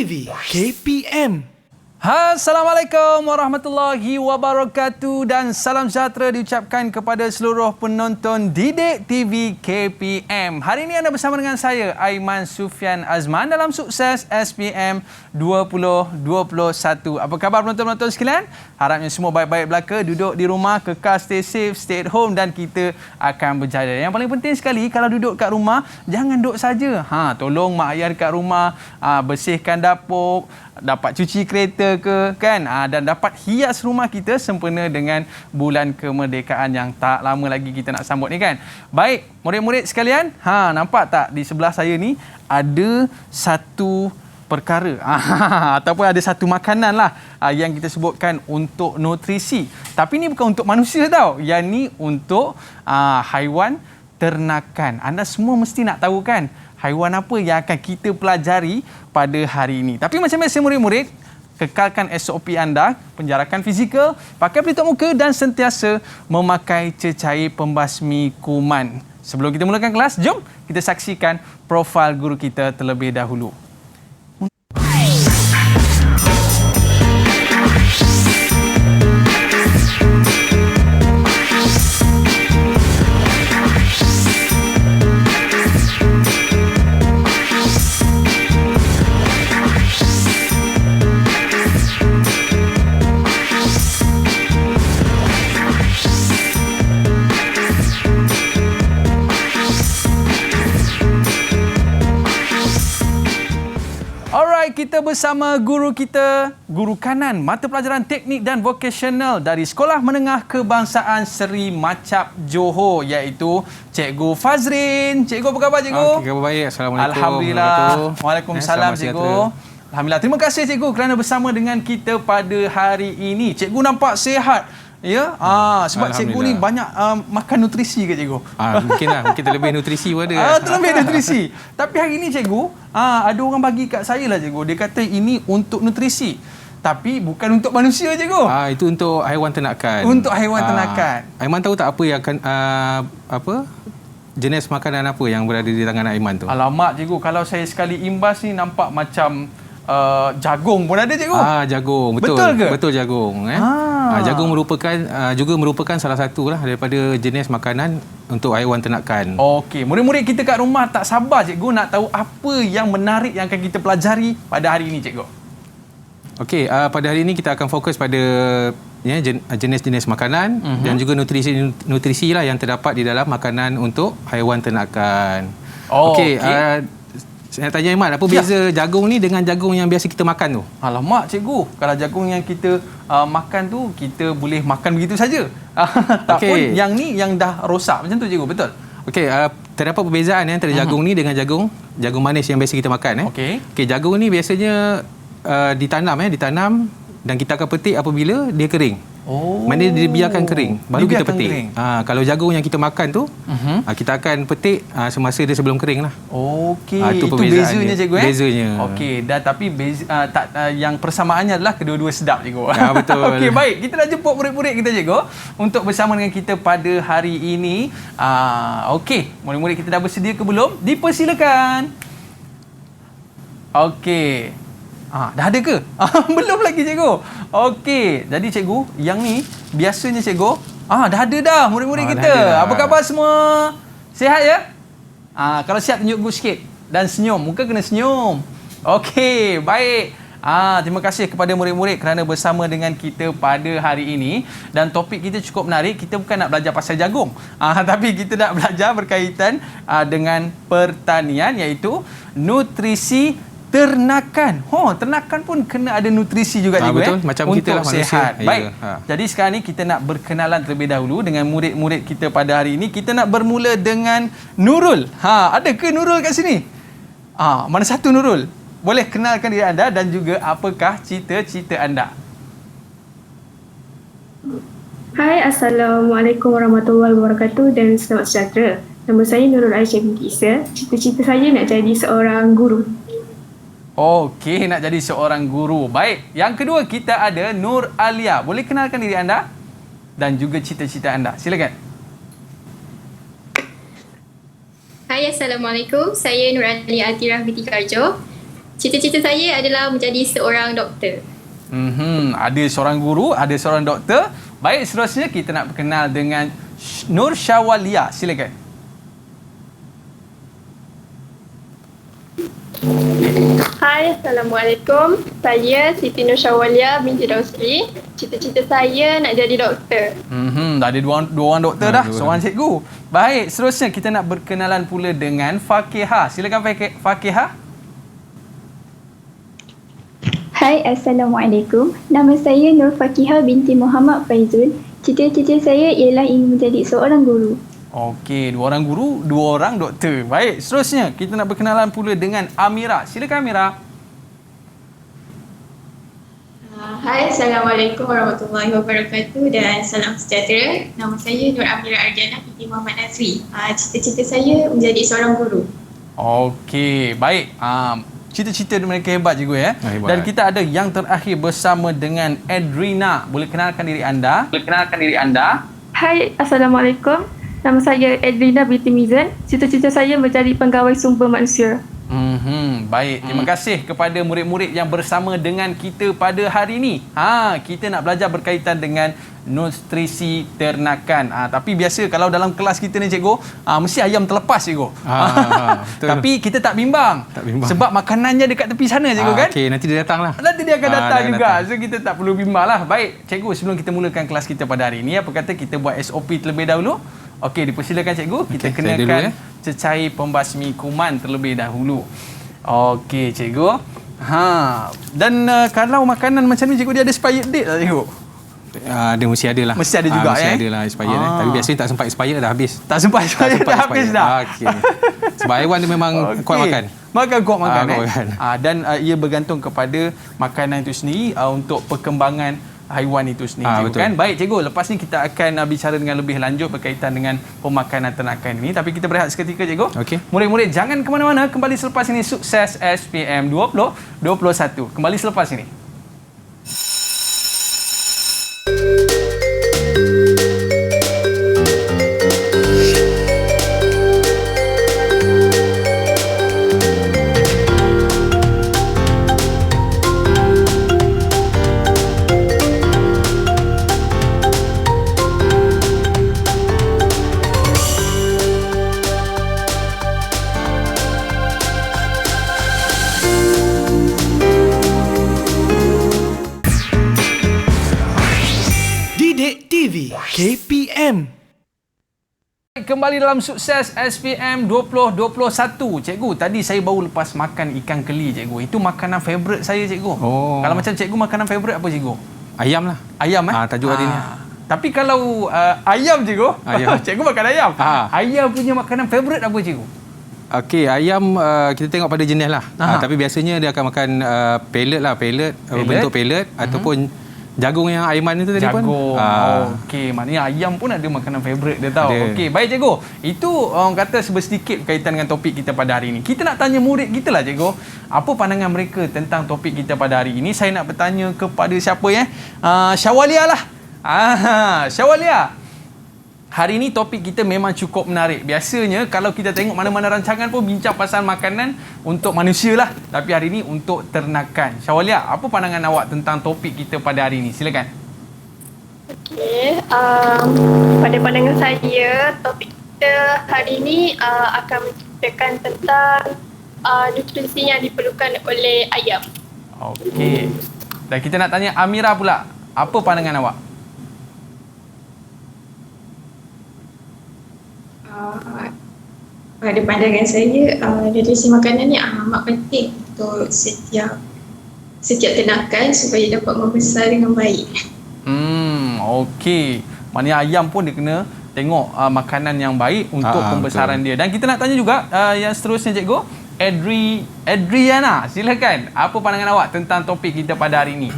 TV KPM. Assalamualaikum warahmatullahi wabarakatuh dan salam sejahtera diucapkan kepada seluruh penonton Didik TV KPM. Hari ini anda bersama dengan saya, Aiman Sufian Azman dalam Sukses SPM 2021. Apa khabar penonton-penonton sekalian? Harapnya semua baik-baik belaka, duduk di rumah, kekal stay safe, stay at home dan kita akan berjaya. Yang paling penting sekali, kalau duduk kat rumah, jangan duduk saja. Tolong mak ayah dekat rumah, bersihkan dapur, dapat cuci kereta ke kan, dan dapat hias rumah kita sempena dengan bulan kemerdekaan yang tak lama lagi kita nak sambut ni kan. Baik, murid-murid sekalian, nampak tak di sebelah saya ni ada satu perkara ataupun ada satu makanan lah yang kita sebutkan untuk nutrisi. Tapi ni bukan untuk manusia tau. Yang ni untuk haiwan ternakan. Anda semua mesti nak tahu kan haiwan apa yang akan kita pelajari pada hari ini. Tapi macam biasa murid-murid, kekalkan SOP anda, penjarakan fizikal, pakai pelitup muka dan sentiasa memakai cecair pembasmi kuman. Sebelum kita mulakan kelas, jom kita saksikan profil guru kita terlebih dahulu. Kita bersama guru kita, guru kanan mata pelajaran teknik dan vokasional dari Sekolah Menengah Kebangsaan Seri Macap Johor, iaitu Cikgu Fazrin. Cikgu apa khabar cikgu? Khabar baik. Assalamualaikum. Alhamdulillah. Waalaikumsalam cikgu. Alhamdulillah. Terima kasih cikgu kerana bersama dengan kita pada hari ini. Cikgu nampak sihat. Ya, sebab cikgu ni banyak makan nutrisi ke cikgu? Mungkin terlebih nutrisi pun ada. Terlebih nutrisi. Tapi hari ini cikgu, ada orang bagi kat saya lah cikgu. Dia kata ini untuk nutrisi. Tapi bukan untuk manusia cikgu. Itu untuk haiwan ternakan. Untuk haiwan ternakan. Aiman tahu tak apa yang akan jenis makanan apa yang berada di tangan Aiman tu? Alamak cikgu, kalau saya sekali imbas ni nampak macam jagung pun ada cikgu. Jagung. Betul ke? Betul jagung. Jagung juga merupakan salah satu lah daripada jenis makanan untuk haiwan ternakan. Okey, murid-murid kita kat rumah tak sabar cikgu nak tahu apa yang menarik yang akan kita pelajari pada hari ini cikgu. Okey, pada hari ini kita akan fokus pada jenis-jenis makanan dan juga nutrisi lah yang terdapat di dalam makanan untuk haiwan ternakan. Okey. Saya tanya Iman, apa beza jagung ni dengan jagung yang biasa kita makan tu? Alamak cikgu, kalau jagung yang kita makan tu, kita boleh makan begitu saja. Tak pun yang ni yang dah rosak macam tu cikgu, betul? Okey, terdapat perbezaan antara jagung ni dengan jagung manis yang biasa kita makan. Okey, jagung ni biasanya ditanam dan kita akan petik apabila dia kering. Maknanya dia biarkan kering baru kita petik. Kalau jagung yang kita makan tu kita akan petik semasa dia sebelum kering lah. Okey, itu bezanya cikgu Bezanya. Okey, tapi yang persamaannya adalah kedua-dua sedap cikgu. Betul. Okey, baik, kita dah jemput murid-murid kita cikgu untuk bersama dengan kita pada hari ini. Okey, murid-murid kita dah bersedia ke belum? Dipersilakan. Okey. Dah ada ke? Belum lagi cikgu. Okey, jadi cikgu, yang ni biasanya cikgu, dah ada dah murid-murid kita. Apa khabar semua? Sihat ya? Kalau sihat tunjuk guru sikit dan senyum. Muka kena senyum. Okey, baik. Terima kasih kepada murid-murid kerana bersama dengan kita pada hari ini. Dan topik kita cukup menarik. Kita bukan nak belajar pasal jagung, tapi kita nak belajar berkaitan dengan pertanian, iaitu nutrisi ternakan. Ternakan pun kena ada nutrisi juga cikgu. Betul, macam untuk kita lah sihat. Manusia. Baik. Jadi sekarang ni kita nak berkenalan terlebih dahulu dengan murid-murid kita pada hari ini. Kita nak bermula dengan Nurul. Ada ke Nurul kat sini? Mana satu Nurul? Boleh kenalkan diri anda dan juga apakah cita-cita anda? Hai, Assalamualaikum warahmatullahi wabarakatuh dan selamat sejahtera. Nama saya Nurul Aisyah binti Isa. Cita-cita saya nak jadi seorang guru. Okey, nak jadi seorang guru. Baik, yang kedua kita ada Nur Alia. Boleh kenalkan diri anda dan juga cita-cita anda. Silakan. Hai, Assalamualaikum. Saya Nur Alia Atirah binti Karjo. Cita-cita saya adalah menjadi seorang doktor. Ada seorang guru, ada seorang doktor. Baik, seterusnya kita nak berkenal dengan Nur Syawalia. Silakan. Hai, Assalamualaikum. Saya Siti Nur Syawalia binti Dausri. Cita-cita saya nak jadi doktor. Dah ada dua orang doktor dah, seorang cikgu. Baik, seterusnya kita nak berkenalan pula dengan Fakihah. Silakan Fakihah. Hai, Assalamualaikum. Nama saya Nur Fakihah binti Muhammad Faizul. Cita-cita saya ialah ingin menjadi seorang guru. Okey, dua orang guru, dua orang doktor. Baik, seterusnya kita nak berkenalan pula dengan Amira. Silakan Amira. Hai, Assalamualaikum warahmatullahi wabarakatuh dan salam sejahtera. Nama saya Nur Amira Arjana binti Muhammad Nazri. Cita-cita saya menjadi seorang guru. Okey, baik. Cita-cita mereka hebat cikgu ya. Hebat. Dan kita ada yang terakhir bersama dengan Edrina. Boleh kenalkan diri anda? Hai, Assalamualaikum. Nama saya Edrina binti Mizan. Cita-cita saya menjadi pegawai sumber manusia. Baik, terima kasih kepada murid-murid yang bersama dengan kita pada hari ini. Kita nak belajar berkaitan dengan nutrisi ternakan. Tapi biasa kalau dalam kelas kita ni cikgu, mesti ayam terlepas cikgu. Tapi kita tak bimbang. Sebab makanannya dekat tepi sana cikgu kan? Okey, nanti dia datang lah. Nanti dia akan datang juga. So kita tak perlu bimbang lah. Baik, cikgu, sebelum kita mulakan kelas kita pada hari ini, apa kata kita buat SOP terlebih dahulu? Okey, dipersilakan cikgu. Kita kenakan cecair pembasmi kuman terlebih dahulu. Okey, cikgu. Dan kalau makanan macam ni cikgu, dia ada expired date tak cikgu? Dia mesti ada lah. Mesti ada juga mesti ada lah expired. Tapi biasanya tak sempat expired dah habis. Tak sempat expired dah habis dah. Okey. Sebab haiwan dia memang kuat makan. Kuat makan. Dan ia bergantung kepada makanan itu sendiri untuk perkembangan haiwan itu sendiri, cikgu, kan? Baik, cikgu, lepas ni kita akan bicara dengan lebih lanjut berkaitan dengan pemakanan ternakan ini. Tapi kita berehat seketika, cikgu. Okey. Murid-murid, jangan ke mana-mana. Kembali selepas ini, Sukses SPM 2021. Kembali selepas ini. KPM. Kembali dalam Sukses SPM 2021. Cikgu, tadi saya baru lepas makan ikan keli, cikgu. Itu makanan favourite saya, cikgu. Kalau macam cikgu, makanan favourite apa, cikgu? Ayam lah. Ayam, tajuk hari ni. Tapi kalau ayam, cikgu, cikgu makan ayam. Ayam punya makanan favourite apa, cikgu? Okey, ayam kita tengok pada jenis lah. Tapi biasanya dia akan makan pellet lah, bentuk pellet ataupun jagung yang Aiman itu tadi pun. Okey, maknanya ayam pun ada makanan favourite dia tahu. Okey, baik cikgu. Itu orang kata sedikit berkaitan dengan topik kita pada hari ini. Kita nak tanya murid kita lah, cikgu. Apa pandangan mereka tentang topik kita pada hari ini? Saya nak bertanya kepada siapa ya? Syawalia lah. Syawalia. Hari ini topik kita memang cukup menarik. Biasanya kalau kita tengok mana-mana rancangan pun bincang pasal makanan untuk manusia lah. Tapi hari ini untuk ternakan. Syawalia, apa pandangan awak tentang topik kita pada hari ini? Silakan. Okey, pada pandangan saya, topik kita hari ini akan menceritakan tentang nutrisi yang diperlukan oleh ayam. Okey. Dan kita nak tanya Amira pula. Apa pandangan awak? Pada pandangan saya, nutrisi makanan ni amat penting untuk setiap ternakan supaya dapat membesar dengan baik. Okey. Maknanya ayam pun dia kena tengok makanan yang baik untuk pembesaran dia. Dan kita nak tanya juga yang seterusnya, cikgu. Adriana, silakan. Apa pandangan awak tentang topik kita pada hari ini?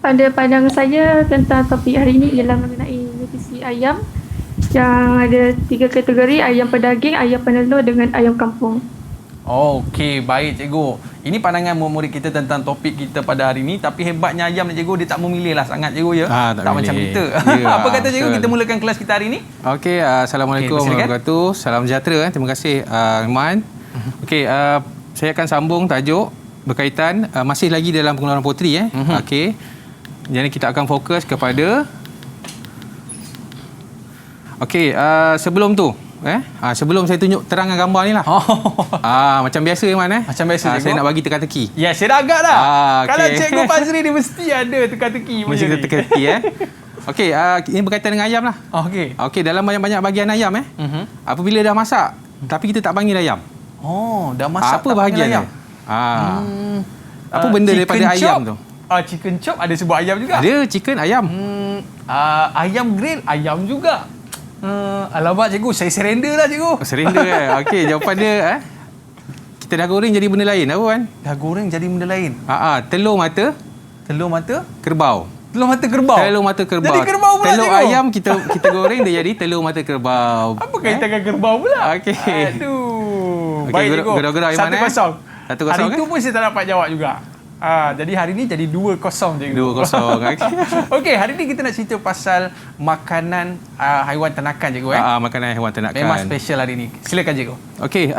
Pada pandangan saya tentang topik hari ini ialah mengenai nutrisi ayam yang ada 3 kategori: ayam pedaging, ayam penelur dengan ayam kampung. Okey, baik cikgu. Ini pandangan murid kita tentang topik kita pada hari ini. Tapi hebatnya ayam ni, cikgu, dia tak memilih lah sangat, cikgu, ya. Tak macam kita. Apa kata cikgu, kita mulakan kelas kita hari ini? Okey, Assalamualaikum warahmatullahi wabarakatuh. Salam sejahtera. Terima kasih, Iman. Okey, saya akan sambung tajuk berkaitan masih lagi dalam pengeluaran poultry Okey. Jadi kita akan fokus kepada sebelum tu sebelum saya tunjuk terangkan gambar ni lah. Macam biasa Iman Macam biasa saya nak bagi teka-teki. Ya, saya dah agak dah. Okay. Kalau Cikgu Fazri ni mesti ada teka-teki Mesti macam ni. teka-teki Okey, ini berkaitan dengan ayam lah. Okey. Okey, dalam banyak-banyak bahagian ayam apabila dah masak tapi kita tak panggil ayam. Dah masak. Apa bahagian ayam? Apa benda daripada ayam tu? Chicken chop ada sebut ayam juga. Ada chicken ayam. Ayam grill ayam juga. Alamak cikgu, saya surrender lah cikgu. Surrender Okey, jawapan dia kita dah goreng jadi benda lain apa kan? Dah goreng jadi benda lain. Telur mata kerbau. Telur mata kerbau. Telur mata kerbau. Jadi kerbau pula telur cikgu. ayam kita goreng dia jadi telur mata kerbau. Apa kaitan dengan kerbau pula? Okey. Aduh. Okey, Baik cikgu. gerak-gerak Iman 1-0. 1-0 Hari tu pun saya tak dapat jawab juga. Jadi hari ni jadi 2-0 cikgu. 2-0. Okey. Okey, hari ni kita nak cerita pasal makanan haiwan ternakan cikgu Makanan haiwan ternakan. Memang special hari ni. Silakan cikgu. Okey,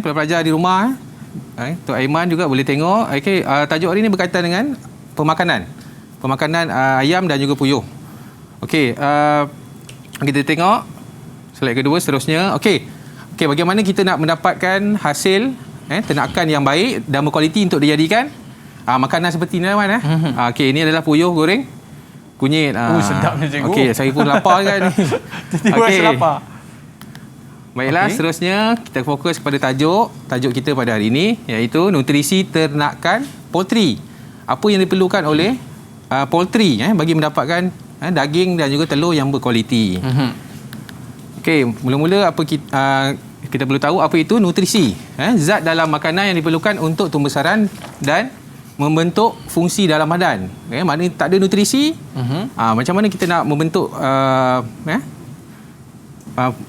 pelajar di rumah Tok Aiman juga boleh tengok. Okey, tajuk hari ni berkaitan dengan pemakanan ayam dan juga puyuh. Okey, kita tengok slide kedua seterusnya. Okey, bagaimana kita nak mendapatkan hasil ternakan yang baik dan berkualiti untuk dijadikan makanan seperti ni Aiman Okey, ini adalah puyuh goreng kunyit. Sedapnya cikgu. Okey, saya pun lapar kan ni. Tiba-tiba rasa lapar. Baiklah, seterusnya kita fokus pada tajuk kita pada hari ini, iaitu nutrisi ternakan poultry. Apa yang diperlukan oleh poultry bagi mendapatkan daging dan juga telur yang berkualiti. Okey, mula-mula apa kita perlu tahu apa itu nutrisi. Zat dalam makanan yang diperlukan untuk tumbuh besaran dan membentuk fungsi dalam badan. Maknanya tak ada nutrisi, macam mana kita nak membentuk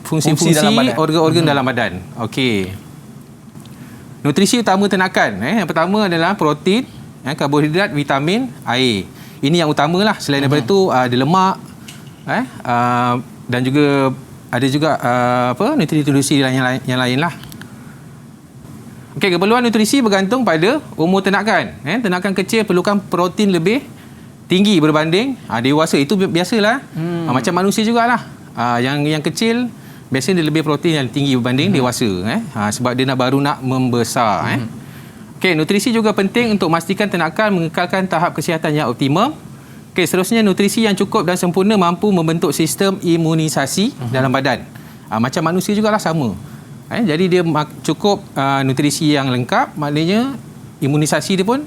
fungsi-fungsi organ-organ dalam badan. Okey. Nutrisi utama ternakan. Yang pertama adalah protein, karbohidrat, vitamin, air. Ini yang utamalah. Selain daripada itu ada lemak, dan juga ada juga nutrisi yang lain lah. Okey, keperluan nutrisi bergantung pada umur ternakan. Ternakan kecil perlukan protein lebih tinggi berbanding dewasa. Itu biasalah. Macam manusia jugalah. Yang kecil biasanya dia lebih protein yang tinggi berbanding dewasa sebab dia baru nak membesar. Okey, nutrisi juga penting untuk memastikan ternakan mengekalkan tahap kesihatan yang optimum. Okey, seterusnya nutrisi yang cukup dan sempurna mampu membentuk sistem imunisasi dalam badan. Macam manusia jugalah sama. Jadi dia cukup nutrisi yang lengkap, maknanya imunisasi dia pun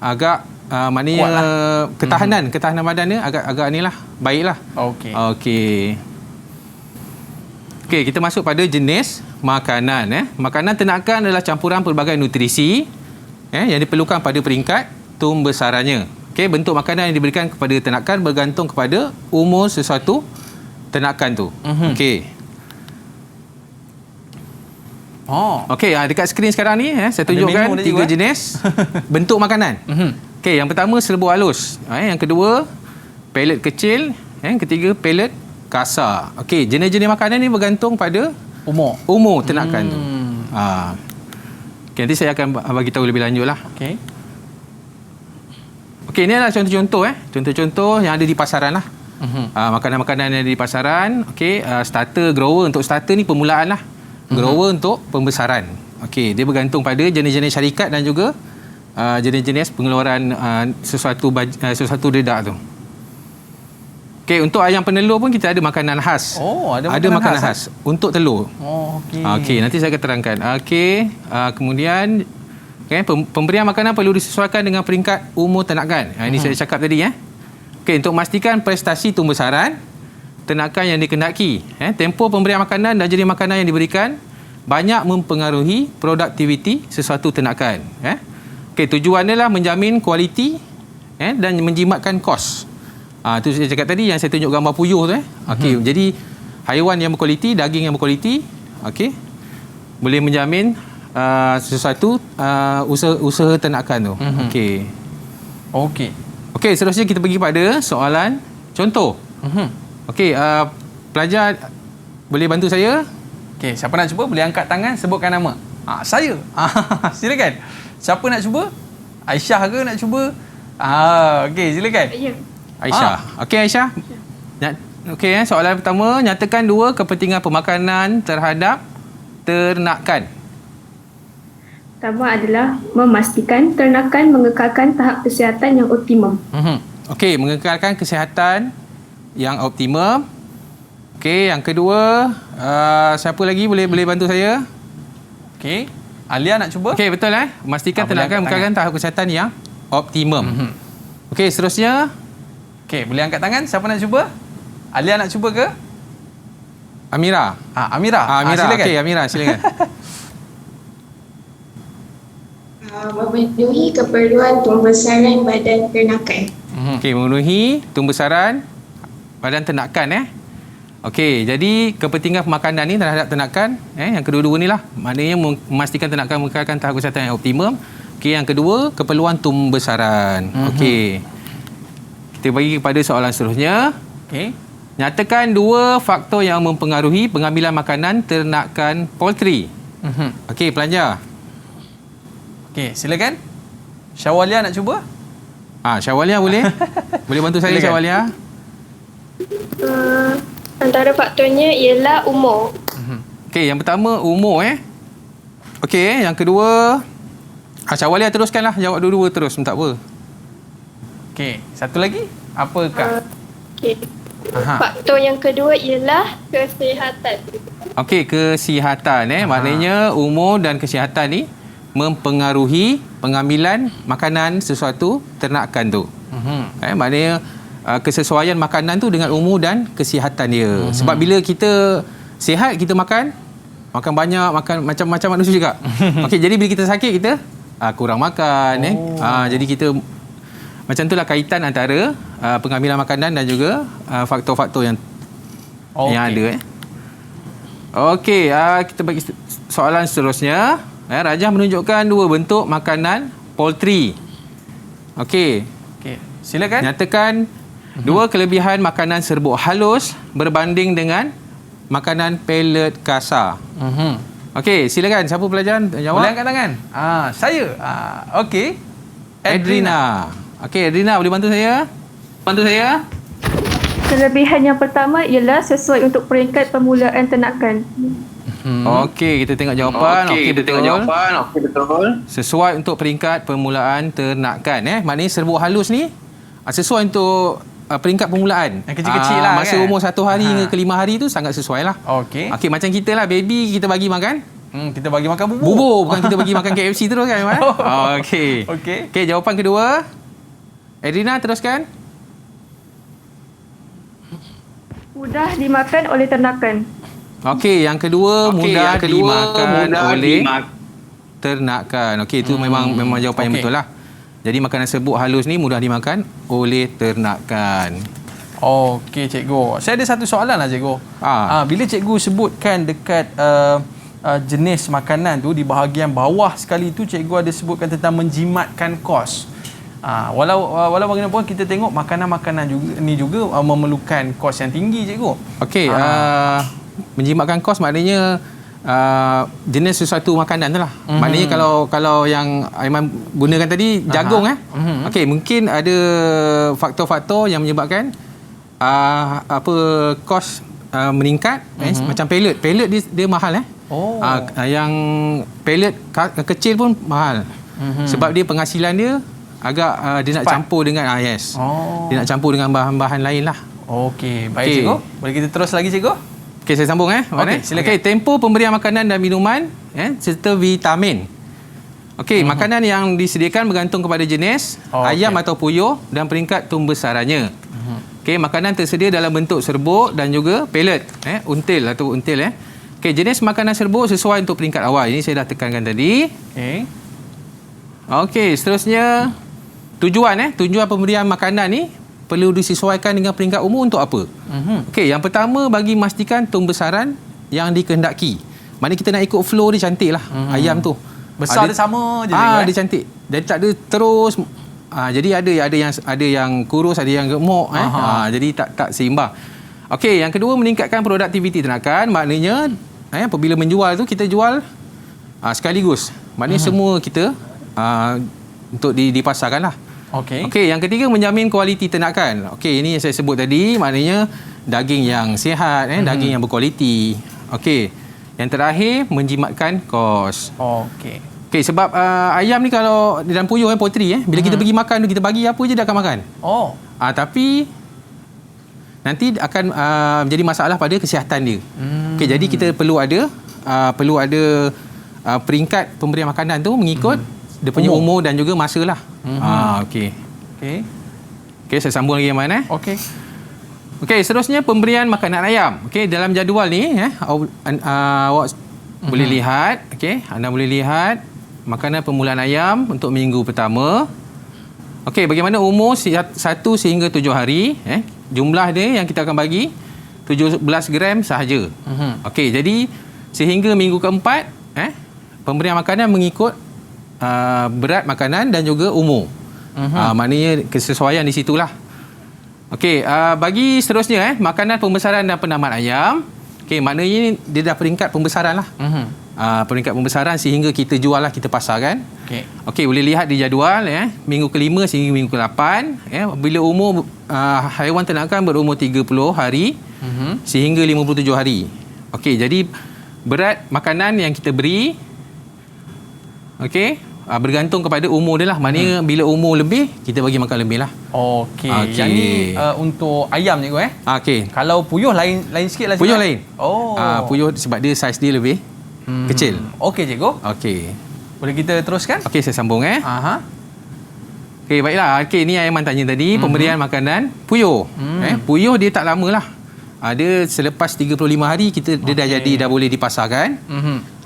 agak maknanya ketahanan badan dia agak inilah baiklah. Okey. Okey, kita masuk pada jenis makanan. Makanan ternakan adalah campuran pelbagai nutrisi yang diperlukan pada peringkat tumbesarannya. Okey, bentuk makanan yang diberikan kepada ternakan bergantung kepada umur sesuatu ternakan tu. Okey. Okey, dekat skrin sekarang ni saya tunjukkan 3 jenis bentuk makanan. Okey, yang pertama serbuk halus. Yang kedua pellet kecil, yang ketiga pellet kasar. Okey, jenis-jenis makanan ni bergantung pada umur ternakan tu. Okay, nanti saya akan bagi tahu lebih lanjut lah. Okey, ini adalah contoh-contoh contoh-contoh yang ada di pasaran lah. Makanan-makanan yang ada di pasaran. Okey, starter, grower. Untuk starter ni permulaan lah. Grower untuk pembesaran. Okey, dia bergantung pada jenis-jenis syarikat dan juga jenis-jenis pengeluaran sesuatu dedak tu. Okey, untuk ayam penelur pun kita ada makanan khas. Ada makanan khas untuk telur. Okey, nanti saya akan terangkan. Okey, kemudian pemberian makanan perlu disesuaikan dengan peringkat umur ternakan. Ini saya cakap tadi. Okey, untuk memastikan prestasi tumbuh besaran ternakan yang dikehendaki, tempoh pemberian makanan dan jenis makanan yang diberikan banyak mempengaruhi produktiviti sesuatu ternakan. Okey, tujuannya lah menjamin kualiti dan menjimatkan kos. Itu saya cakap tadi yang saya tunjuk gambar puyuh tu. Okey, jadi haiwan yang berkualiti, daging yang berkualiti, okey, boleh menjamin sesuatu usaha ternakan tu. Okey, seterusnya kita pergi pada soalan contoh. Okey, pelajar boleh bantu saya? Okey, siapa nak cuba boleh angkat tangan, sebutkan nama. Saya. Silakan. Siapa nak cuba? Aisyah ke nak cuba? Okey, silakan. Aisyah. Okey Aisyah. Okey, soalan pertama, nyatakan 2 kepentingan pemakanan terhadap ternakan. Pertama adalah memastikan ternakan mengekalkan tahap kesihatan yang optimum. Okey, mengekalkan kesihatan yang optimum. Okey, yang kedua, siapa lagi boleh bantu saya? Okey. Alia nak cuba? Okey, betul memastikan ternakan mengekalkan tahap kesihatan yang optimum. Okey, seterusnya. Okey, boleh angkat tangan. Siapa nak cuba? Alia nak cuba ke? Amira. Amira. Amira. Silakan. Okey, Amira silakan. Memenuhi keperluan pembesaran badan ternakan. Okey, memenuhi pembesaran badan ternakan Okey, jadi kepentingan pemakanan ni terhadap ternakan yang kedua-dua ni lah. Maknanya memastikan ternakan mengekalkan tahap kesihatan yang optimum. Okey, yang kedua keperluan pembesaran. Okey. Kita bagi kepada soalan seterusnya. Okey. Nyatakan 2 faktor yang mempengaruhi pengambilan makanan ternakan poultry. Okey, pelajar. Okey, silakan. Syawalia nak cuba? Syawalia boleh? Boleh bantu saya Syawalia? Antara faktornya ialah umur. Okey, yang pertama umur Okey, yang kedua Syawalia teruskanlah, jawab dua-dua terus, tak apa. Okey, satu lagi. Apakah? Okey. Faktor yang kedua ialah kesihatan. Okey, kesihatan maknanya umur dan kesihatan ni mempengaruhi pengambilan makanan sesuatu ternakan tu. Maknanya kesesuaian makanan tu dengan umur dan kesihatan dia. Sebab bila kita sihat, kita makan banyak, makan macam-macam manusia juga. Okey, jadi bila kita sakit, kita kurang makan jadi kita macam itulah kaitan antara pengambilan makanan dan juga faktor-faktor yang ada. Okey, kita bagi soalan seterusnya. Rajah menunjukkan 2 bentuk makanan poultry. Okey. Silakan. Nyatakan 2 kelebihan makanan serbuk halus berbanding dengan makanan pellet kasar. Okey, silakan. Siapa pelajar jawab? Boleh angkat tangan? Saya. Okey. Edrina. Okey, Edrina boleh bantu saya? Kelebihan yang pertama ialah sesuai untuk peringkat permulaan ternakan. Okey, kita tengok jawapan. Okey, betul. Sesuai untuk peringkat permulaan ternakan. Maknanya serbuk halus ni sesuai untuk peringkat permulaan. Yang kecil-kecil lah masa umur 1 hari hingga ke 5 hari tu sangat sesuai lah. Okey. Okey, macam kita lah, baby kita bagi makan. Kita bagi makan bubur. Bubur, bukan kita bagi makan KFC terus kan. Okey. Okey, jawapan kedua. Edrina, teruskan. Mudah dimakan oleh ternakan. Okey, yang kedua mudah dimakan oleh ternakan. Okey, itu memang jawapan yang betul lah. Jadi makanan serbuk halus ni mudah dimakan oleh ternakan. Okey, cikgu. Saya ada satu soalan lah, cikgu. Bila cikgu sebutkan dekat jenis makanan tu di bahagian bawah sekali tu, cikgu ada sebutkan tentang menjimatkan kos. Walau bagaimanapun kita tengok makanan-makanan juga memerlukan kos yang tinggi, cikgu. Okey, menjimatkan kos maknanya jenis sesuatu makanan tu lah. Maknanya kalau yang Aiman gunakan tadi jagung Okey, mungkin ada faktor-faktor yang menyebabkan kos meningkat. Macam pellet dia mahal yang pellet kecil pun mahal. Sebab dia penghasilan dia agak dia nak campur dengan dia nak campur dengan bahan-bahan lain lah. Okey, baik cikgu. Boleh kita terus lagi, cikgu? Okey, saya sambung Okey, silakan. Okey, tempoh pemberian makanan dan minuman serta vitamin. Okey, makanan yang disediakan bergantung kepada jenis ayam atau puyuh dan peringkat tumbesarannya. Okey, makanan tersedia dalam bentuk serbuk dan juga pellet, until atau until. Okey, jenis makanan serbuk sesuai untuk peringkat awal. Ini saya dah tekankan tadi. Okey, seterusnya tujuan pemberian makanan ni perlu disesuaikan dengan peringkat umur untuk apa? Okey, yang pertama bagi memastikan tumbesaran yang dikehendaki. Maknanya kita nak ikut flow dia cantik lah. Ayam tu besar dia sama je. Dia cantik. Jadi tak ada terus jadi ada yang kurus, ada yang gemuk jadi tak seimbang. Okey, yang kedua meningkatkan produktiviti ternakan. Maknanya apabila menjual tu kita jual sekaligus. Maknanya semua kita untuk dipasarkan lah. Okey. Okey, yang ketiga menjamin kualiti ternakan. Okey, ini yang saya sebut tadi, maknanya daging yang sihat, daging yang berkualiti. Okey. Yang terakhir menjimatkan kos. Okey. Okey, sebab ayam ni kalau dalam puyuh poultry bila kita pergi makan tu, kita bagi apa je dia akan makan. Oh. Tapi nanti akan menjadi masalah pada kesihatan dia. Okey, jadi kita perlu ada peringkat pemberian makanan tu mengikut dia punya umur dan juga masa lah. Okey. Okey. Okey, saya sambung lagi yang mana? Okey. Okey, seterusnya pemberian makanan ayam. Okey, dalam jadual ni awak boleh lihat, okey, anda boleh lihat makanan permulaan ayam untuk minggu pertama. Okey, bagaimana umur 1 sehingga 7 hari, jumlah dia yang kita akan bagi 17 gram sahaja. Okey, jadi sehingga minggu keempat, pemberian makanan mengikut berat makanan dan juga umur. Maknanya kesesuaian di situlah. Okey, bagi seterusnya makanan pembesaran dan penamat ayam. Okey, maknanya dia dah peringkat pembesaran lah. Peringkat pembesaran sehingga kita jual lah, kita pasarkan. Okey, boleh lihat di jadual minggu ke-5 sehingga minggu ke-8 bila umur haiwan ternakan berumur 30 hari sehingga 57 hari. Okey, jadi berat makanan yang kita beri bergantung kepada umur dia lah. Maknanya bila umur lebih, kita bagi makan lebih lah. Okey. Yang ni untuk ayam je Okey. Kalau puyuh lain sikit lah. Puyuh lain. Oh. Puyuh sebab dia saiz dia lebih kecil. Okey cikgu. Okey. Boleh kita teruskan? Okey, saya sambung Okey, baiklah. Okey, ni Aiman tanya tadi pemberian makanan puyuh. Puyuh dia tak lama lah. Dia selepas 35 hari dia dah boleh dipasarkan.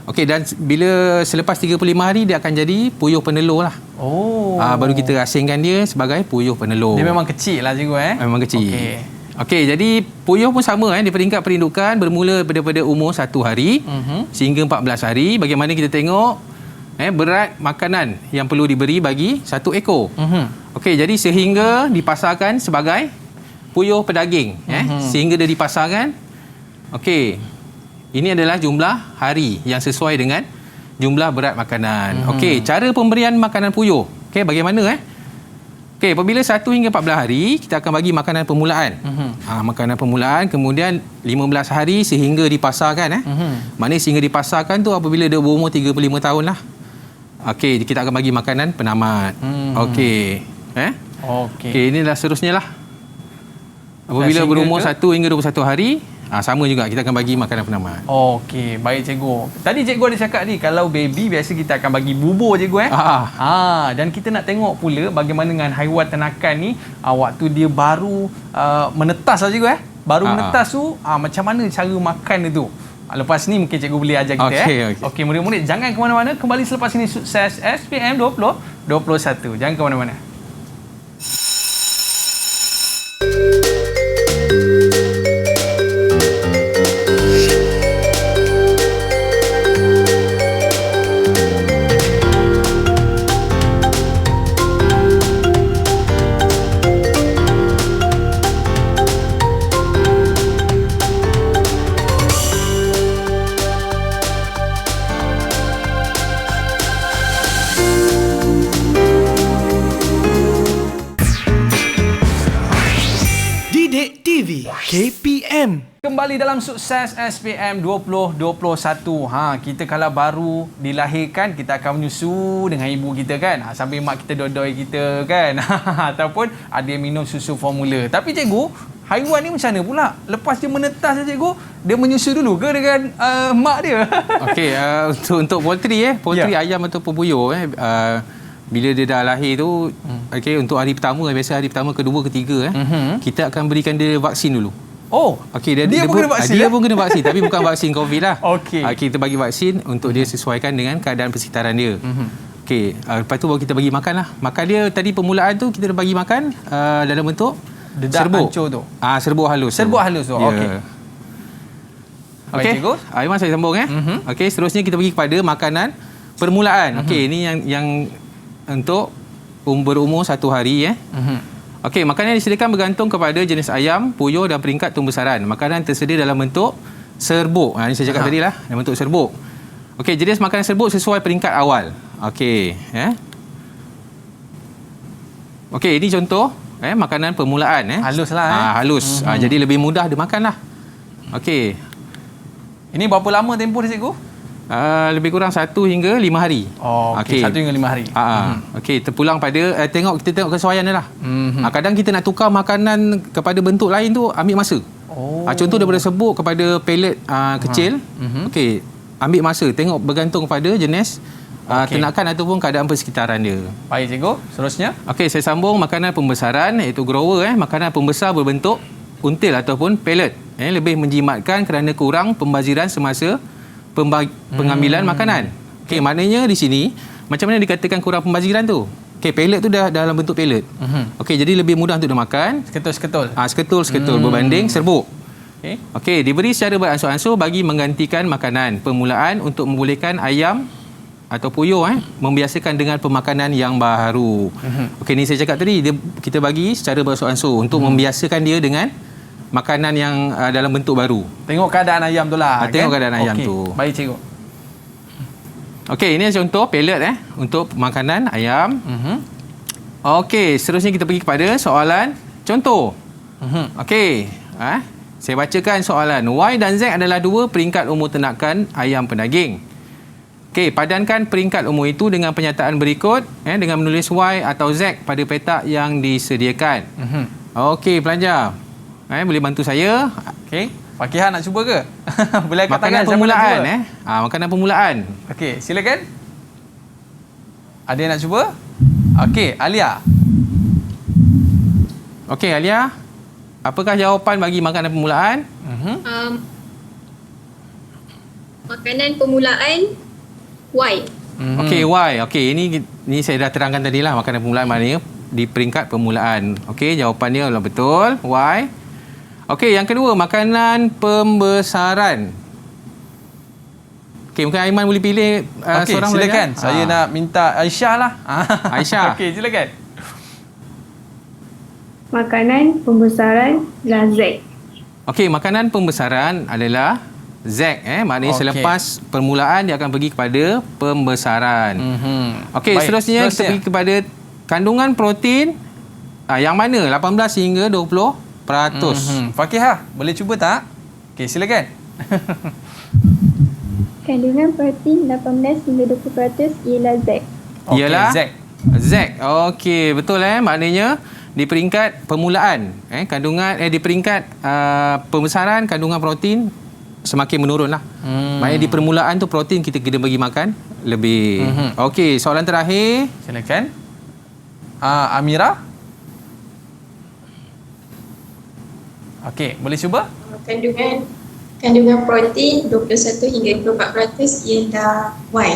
Okey, dan bila selepas 35 hari dia akan jadi puyuh penelur lah. Baru kita asingkan dia sebagai puyuh penelur. Dia memang kecil lah cikgu Memang kecil. Okey, jadi puyuh pun sama di peringkat perindukan bermula daripada umur 1 hari sehingga 14 hari. Bagaimana kita tengok berat makanan yang perlu diberi bagi 1 ekor. Okey, jadi sehingga dipasarkan sebagai puyuh pedaging sehingga dia dipasarkan. Okey. Ini adalah jumlah hari yang sesuai dengan jumlah berat makanan. Okey, cara pemberian makanan puyuh. Okey, bagaimana Okey, apabila 1 hingga 14 hari, kita akan bagi makanan permulaan. Makanan permulaan, kemudian 15 hari sehingga dipasarkan. Maknanya sehingga dipasarkan tu apabila dia berumur 35 tahun lah. Okey, kita akan bagi makanan penamat. Okey. Okey, inilah seterusnya lah. Apabila berumur 1 hingga 21 hari, sama juga kita akan bagi makanan penamat. Okey, baik cikgu. Tadi cikgu ada cakap ni kalau baby biasa kita akan bagi bubur cikgu dan kita nak tengok pula bagaimana dengan haiwan ternakan ni waktu dia baru menetas lah cikgu Baru menetas tu macam mana cara makan dia tu. Lepas ni mungkin cikgu boleh ajar kita. Okey, murid-murid jangan ke mana-mana, kembali selepas ini Sukses SPM 2021. Jangan ke mana-mana. KPM. Kembali dalam Sukses SPM 2021. Kita kalau baru dilahirkan, kita akan menyusu dengan ibu kita kan. Sambil mak kita dodoi kita kan. Ataupun ada yang minum susu formula. Tapi cikgu, haiwan ni macam mana pula? Lepas dia menetas cikgu, dia menyusu dulu ke dengan mak dia? Okey, untuk poultry ayam ataupun puyuh bila dia dah lahir tu, untuk hari pertama, biasa hari pertama, kedua, ketiga kita akan berikan dia vaksin dulu. Okey, dia pun kena vaksin. Dia pun kena vaksin tapi bukan vaksin COVID lah. Kita bagi vaksin untuk dia sesuaikan dengan keadaan persekitaran dia. Okey, lepas tu baru kita bagi makan lah. Makan dia tadi permulaan tu kita dah bagi makan dalam bentuk serbuk. Hancur tu. Serbuk halus. Serbuk halus tu. Okey. Okey. Aiman saya sambung Okey, seterusnya kita pergi kepada makanan permulaan. Okey, ini yang untuk berumur 1 hari Okey, makanan yang disediakan bergantung kepada jenis ayam, puyuh dan peringkat tumbesaran. Makanan tersedia dalam bentuk serbuk. Ini saya cakap tadi lah, dalam bentuk serbuk. Okey, jenis makanan tersebut sesuai peringkat awal. Okey, Okey, ini contoh makanan permulaan. Halus lah. Halus. Jadi lebih mudah dimakan lah. Okey. Ini berapa lama tempoh dia, cikgu? Lebih kurang 1 hingga 5 hari. Okey, 1 hingga 5 hari. Okey, terpulang pada kita tengok kesesuaian dia lah. Kadang kita nak tukar makanan kepada bentuk lain tu ambil masa. Contoh daripada sebut kepada pellet kecil. Okey, ambil masa. Tengok bergantung pada jenis ternakan ataupun keadaan persekitaran dia. Baik, cikgu. Seterusnya. Okey, saya sambung makanan pembesaran iaitu grower. Makanan pembesar berbentuk until ataupun pellet. Lebih menjimatkan kerana kurang pembaziran semasa pengambilan makanan. Okey, maknanya di sini macam mana dikatakan kurang pembaziran tu? Okey, pellet tu dah dalam bentuk pellet. Okey, jadi lebih mudah untuk dimakan. Seketul-seketul. Seketul-seketul berbanding serbuk. Okey, diberi secara beransur-ansur bagi menggantikan makanan permulaan untuk membolehkan ayam atau puyuh membiasakan dengan pemakanan yang baru. Okey, ni saya cakap tadi kita bagi secara beransur-ansur untuk membiasakan dia dengan makanan yang dalam bentuk baru. Tengok keadaan ayam tu lah. Tengok keadaan ayam tu. Baik, cikgu. Okey, ini contoh pellet untuk makanan ayam. Okey, seterusnya kita pergi kepada soalan contoh. Okey, saya bacakan soalan. Y dan Z adalah 2 peringkat umur ternakan ayam pendaging. Okey, padankan peringkat umur itu dengan penyataan berikut dengan menulis Y atau Z pada petak yang disediakan. Okey, pelajar. Boleh bantu saya? Okey. Fakihah nak cuba ke? Boleh angkat makanan tangan permulaan siapa nak cuba? Makanan permulaan. Okey, silakan. Ada yang nak cuba? Okey, Alia. Okey, Alia. Apakah jawapan bagi makanan permulaan? Makanan permulaan Y. Okey, Y. Okey, ini saya dah terangkan tadilah makanan permulaan maknanya di peringkat permulaan. Okey, jawapannya adalah betul. Y. Okey, yang kedua, makanan pembesaran. Okey, mungkin Aiman boleh pilih seorang silakan. Saya nak minta Aisyah lah. Aisyah. Okey, silakan. Makanan pembesaran adalah Z. Okey, makanan pembesaran adalah Z. Maknanya selepas permulaan dia akan pergi kepada pembesaran. Okey, seterusnya kita pergi kepada kandungan protein yang mana 18 hingga 20%. Fakihah, boleh cuba tak? Okey, silakan. Kandungan protein 18 hingga 20% ialah Z. Ialah Z. Z. Okey, betul maknanya di peringkat permulaan kandungan di peringkat pembesaran kandungan protein semakin menurunlah. Maknanya di permulaan tu protein kita kena bagi makan lebih. Okey, soalan terakhir. Silakan. Amira. Okey, boleh cuba? Kandungan protein 21 hingga 24% ialah Y.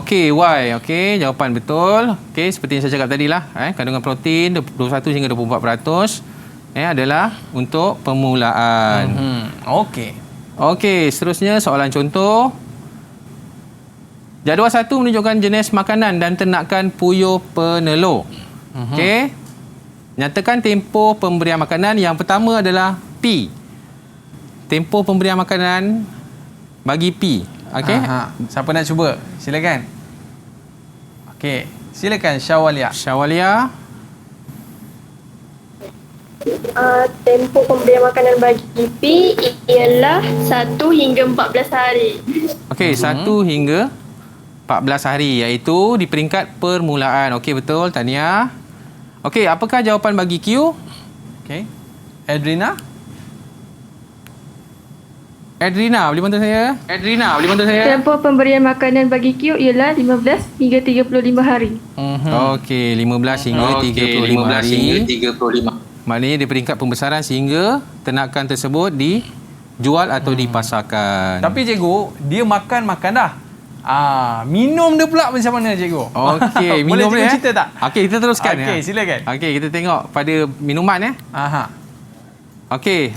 Okey, Y. Okey, jawapan betul. Okey, seperti yang saya cakap tadilah, kandungan protein 21 hingga 24% adalah untuk permulaan. Okey. Okey, seterusnya soalan contoh. Jadual 1 menunjukkan jenis makanan dan ternakan puyuh penelur. Okey. Nyatakan tempoh pemberian makanan. Yang pertama adalah P. Tempoh pemberian makanan bagi P. Okey. Siapa nak cuba? Silakan. Okey, silakan Syawalia. Syawalia. Tempoh pemberian makanan bagi P ialah 1 hingga 14 hari. Okey, 1 hingga 14 hari iaitu di peringkat permulaan. Okey, betul Tania. Okey, apakah jawapan bagi Q? Okey. Edrina. Edrina, boleh bantu saya? Edrina, boleh bantu saya? Tempoh pemberian makanan bagi Q ialah 15 hingga 35 hari. Okey, 15 hingga 35 hari. Maknanya di peringkat pembesaran sehingga ternakan tersebut dijual atau dipasarkan. Tapi cikgu, dia makan dah. Minum dia pula macam mana cikgu? Okey, minum boleh dia. cerita tak? Okey, kita teruskan. Okey, silakan. Okey, kita tengok pada minuman Okey,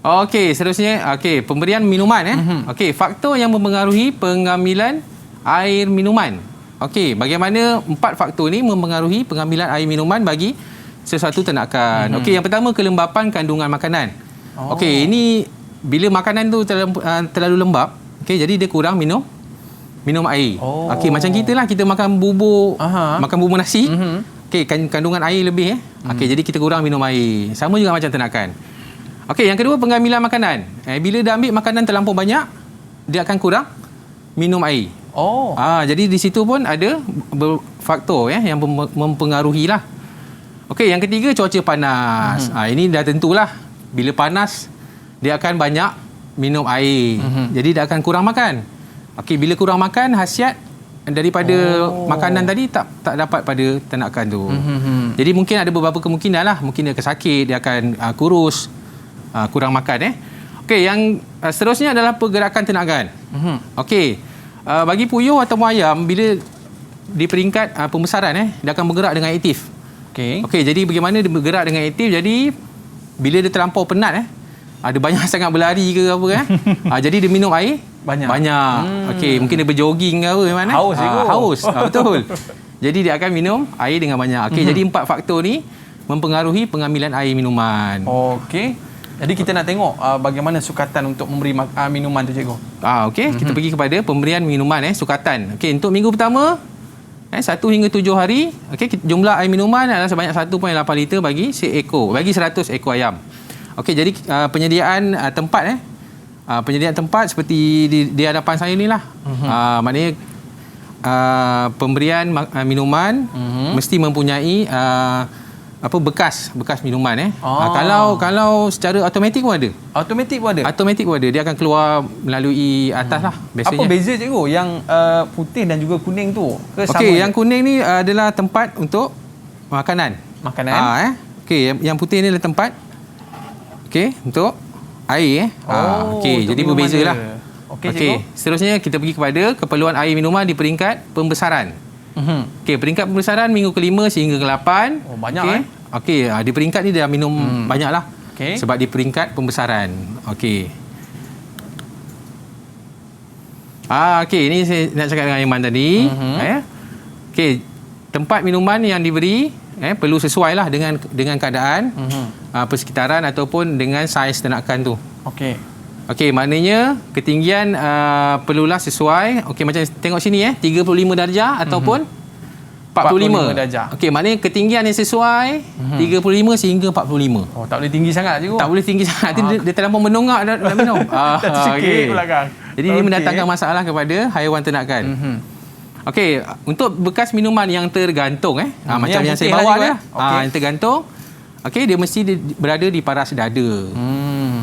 okey, seterusnya pemberian minuman Okey, faktor yang mempengaruhi pengambilan air minuman. Okey, bagaimana 4 faktor ni mempengaruhi pengambilan air minuman bagi sesuatu ternakan. Okey, yang pertama kelembapan kandungan makanan. Okey, ini bila makanan tu terlalu lembab, okey, jadi dia kurang minum air. Okey, macam kita lah, kita makan bubur, makan bubur nasi. Okey, kandungan air lebih Okey, jadi kita kurang minum air. Sama juga macam ternakan. Okey, yang kedua pengambilan makanan. Bila dah ambil makanan terlampau banyak, dia akan kurang minum air. Jadi di situ pun ada faktor yang mempengaruhi lah. Okey, yang ketiga cuaca panas. Ini dah tentulah. Bila panas, dia akan banyak minum air. Jadi dia akan kurang makan. Okey, bila kurang makan, khasiat daripada makanan tadi tak dapat pada ternakan tu. Jadi mungkin ada beberapa kemungkinan lah. Mungkin dia akan sakit, dia akan kurus, kurang makan. Okey, yang seterusnya adalah pergerakan ternakan. Okey, bagi puyuh atau ayam, bila di peringkat pembesaran, dia akan bergerak dengan aktif. Okey, jadi bagaimana dia bergerak dengan aktif? Jadi bila dia terlampau penat, ada banyak sangat berlari ke apa jadi dia minum air banyak. Okey, mungkin dia berjoging ke apa mana? Haus. Betul. Jadi dia akan minum air dengan banyak. Okey, jadi 4 faktor ni mempengaruhi pengambilan air minuman. Okey. Jadi kita nak tengok bagaimana sukatan untuk memberi minuman tu, cikgu. Okey, kita pergi kepada pemberian minuman sukatan. Okey, untuk minggu pertama 1 hingga 7 hari, okey, jumlah air minuman adalah sebanyak 1.8 liter bagi seekor, bagi 100 ekor ayam. Okey, jadi penyediaan tempat penyediaan tempat seperti di hadapan saya ni lah. Maknanya pemberian minuman mesti mempunyai bekas minuman kalau secara automatik pun ada. Automatik pun ada. Dia akan keluar melalui atas lah biasanya. Apa beza, cikgu, yang putih dan juga kuning tu? Okey, yang kuning ni adalah tempat untuk makanan. Okey, yang putih ni adalah tempat untuk air. Okey, jadi berbezalah. Okey, seterusnya kita pergi kepada keperluan air minuman di peringkat pembesaran. Okey, peringkat pembesaran minggu ke-5 sehingga ke-8. Banyak Okey, di peringkat ni dia minum banyaklah. Sebab di peringkat pembesaran. Okey. Okey, ini saya nak cakap dengan Aiman tadi. Okey, tempat minuman yang diberi perlu sesuai lah dengan keadaan persekitaran ataupun dengan saiz ternakan tu. Okey, maknanya ketinggian perlulah sesuai. Okey, macam tengok sini 35 darjah ataupun 45 darjah. Okey, maknanya ketinggian yang sesuai 35 sehingga 45. Tak boleh tinggi sangat, cikgu. Tak boleh tinggi sangat. Dia terlampau menongak nak minum. Sikit belakang. Jadi dia mendatangkan masalah kepada haiwan ternakan. Okey, untuk bekas minuman yang tergantung macam yang saya bawa ni yang tergantung. Okey, dia mesti berada di paras dada.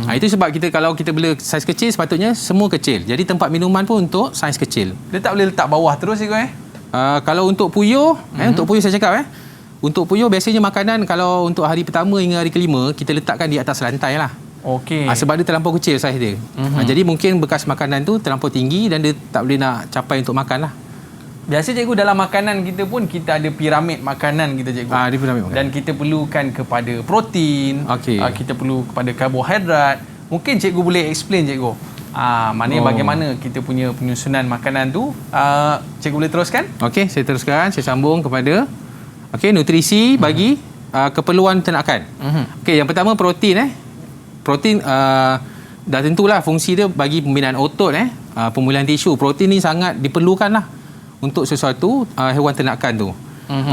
Itu sebab kalau kita bela saiz kecil, sepatutnya semua kecil. Jadi tempat minuman pun untuk saiz kecil. Dia tak boleh letak bawah terus, cikgu kalau untuk puyuh, untuk puyuh saya cakap untuk puyuh biasanya makanan kalau untuk hari pertama hingga hari kelima kita letakkan di atas lantai lah. Sebab dia terlampau kecil saiz dia. Jadi mungkin bekas makanan tu terlampau tinggi dan dia tak boleh nak capai untuk makan lah. Biasa, cikgu, dalam makanan kita pun kita ada piramid makanan kita, cikgu. Ada piramid makanan. Dan kita perlukan kepada protein, kita perlu kepada karbohidrat. Mungkin cikgu boleh explain, cikgu. Maknanya bagaimana kita punya penyusunan makanan tu. Cikgu boleh teruskan? Okey, saya teruskan. Saya sambung kepada nutrisi bagi keperluan ternakan. Okey, yang pertama protein. Protein dah tentulah fungsi dia bagi pembinaan otot, pemulihan tisu. Protein ni sangat diperlukan lah untuk sesuatu haiwan ternakan tu.